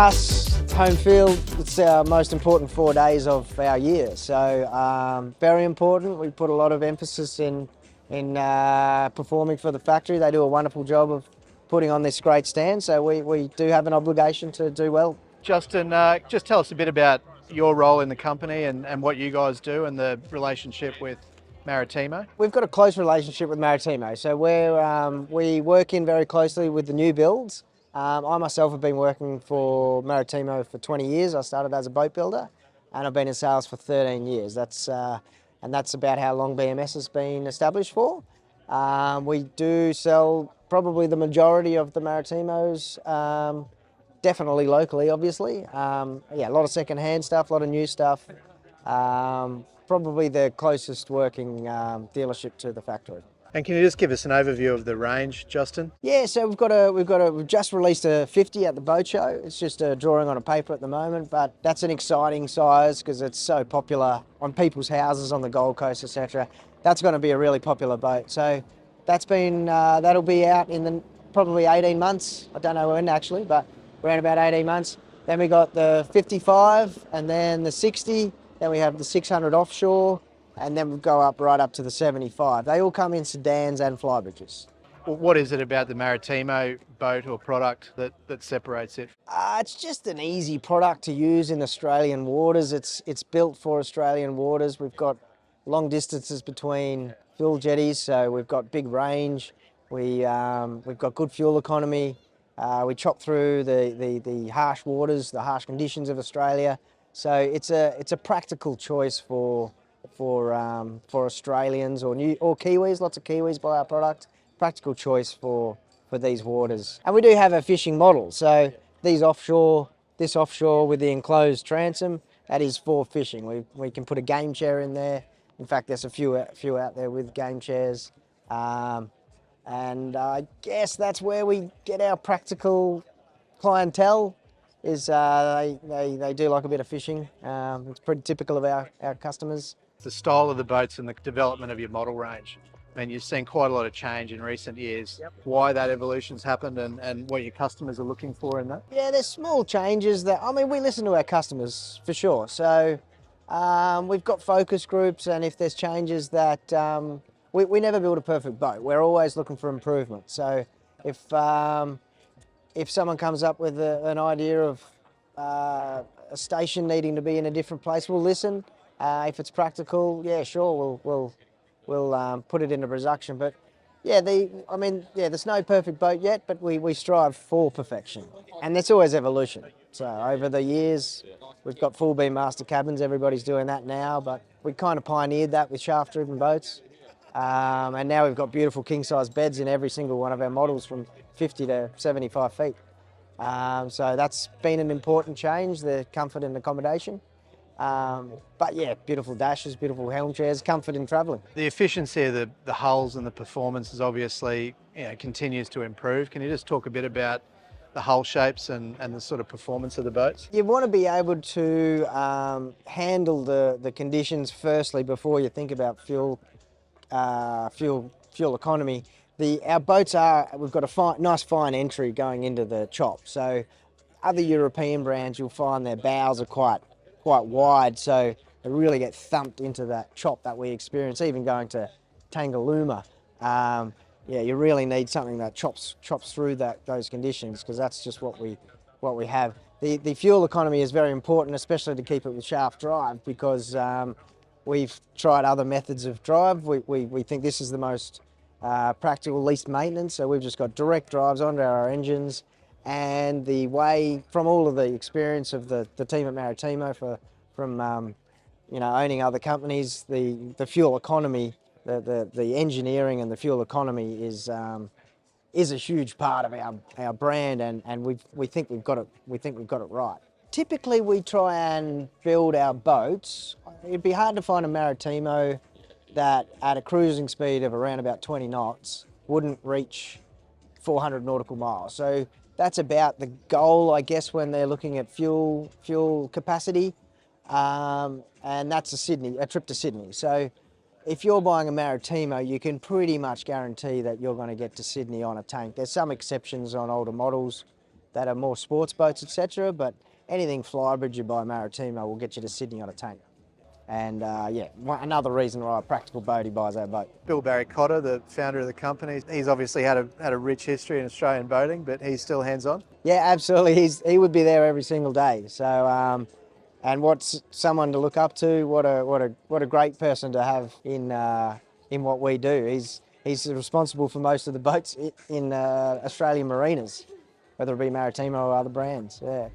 us, home field, it's our most important 4 days of our year. So very important. We put a lot of emphasis in performing for the factory. They do a wonderful job of putting on this great stand. So we do have an obligation to do well. Justin, just tell us a bit about your role in the company and what you guys do and the relationship with Maritimo. We've got a close relationship with Maritimo. So we work in very closely with the new builds. I myself have been working for Maritimo for 20 years. I started as a boat builder and I've been in sales for 13 years. That's about how long BMS has been established for. We do sell probably the majority of the Maritimos, definitely locally, obviously. Yeah, a lot of second-hand stuff, a lot of new stuff. Probably the closest working dealership to the factory. And can you just give us an overview of the range, Justin? Yeah, so we've just released a 50 at the boat show. It's just a drawing on a paper at the moment, but that's an exciting size because it's so popular on people's houses on the Gold Coast, etc. That's going to be a really popular boat. So that'll be out in probably 18 months. I don't know when actually, but around about 18 months. Then we got the 55 and then the 60. Then we have the 600 Offshore, and then we go right up to the 75. They all come in sedans and flybridges. What is it about the Maritimo boat or product that separates it? It's just an easy product to use in Australian waters. It's built for Australian waters. We've got long distances between fuel jetties, so we've got big range. We've got good fuel economy. We chop through the harsh waters, the harsh conditions of Australia. So it's a practical choice for Australians or Kiwis. Lots of Kiwis buy our product. Practical choice for these waters. And we do have a fishing model. So this offshore with the enclosed transom, that is for fishing. We can put a game chair in there. In fact, there's a few out there with game chairs. And I guess that's where we get our practical clientele. They do like a bit of fishing. It's pretty typical of our customers. The style of the boats and the development of your model range. I mean, you've seen quite a lot of change in recent years. Yep. Why that evolution's happened and what your customers are looking for in that? Yeah, there's small changes we listen to our customers for sure. So we've got focus groups, and if there's changes that we never build a perfect boat. We're always looking for improvement. So if someone comes up with an idea of a station needing to be in a different place, we'll listen. If it's practical, yeah, sure, we'll put it into production. But yeah, there's no perfect boat yet, but we strive for perfection, and there's always evolution. So over the years, we've got full beam master cabins. Everybody's doing that now, but we kind of pioneered that with shaft-driven boats. And now we've got beautiful king-size beds in every single one of our models from 50 to 75 feet. So that's been an important change, the comfort and accommodation. But yeah, beautiful dashes, beautiful helm chairs, comfort in travelling. The efficiency of the hulls and the performance is obviously continues to improve. Can you just talk a bit about the hull shapes and the sort of performance of the boats? You want to be able to handle the conditions firstly before you think about fuel economy. Our boats we've got a nice fine entry going into the chop. So other European brands, you'll find their bows are quite wide, so they really get thumped into that chop that we experience, even going to Tangalooma. Yeah, you really need something that chops through those conditions, because that's just what we have. The fuel economy is very important, especially to keep it with shaft drive, because we've tried other methods of drive. We think this is the most practical, least maintenance, so we've just got direct drives onto our engines. And the way, from all of the experience of the team at Maritimo from owning other companies, the fuel economy, the engineering and the fuel economy is a huge part of our brand, and we think we've got it right. Typically, we try and build our boats. It'd be hard to find a Maritimo that at a cruising speed of around about 20 knots wouldn't reach 400 nautical miles. So that's about the goal, I guess, when they're looking at fuel capacity, and that's a trip to Sydney. So if you're buying a Maritimo, you can pretty much guarantee that you're going to get to Sydney on a tank. There's some exceptions on older models, that are more sports boats, etc. But anything flybridge by Maritimo will get you to Sydney on a tanker. And yeah, another reason why a practical boatie buys our boat. Bill Barry-Cotter, the founder of the company, he's obviously had a rich history in Australian boating, but he's still hands-on. Yeah, absolutely. He would be there every single day. So, and what's someone to look up to? What a great person to have in what we do. He's responsible for most of the boats in Australian marinas, whether it be Maritimo or other brands. Yeah.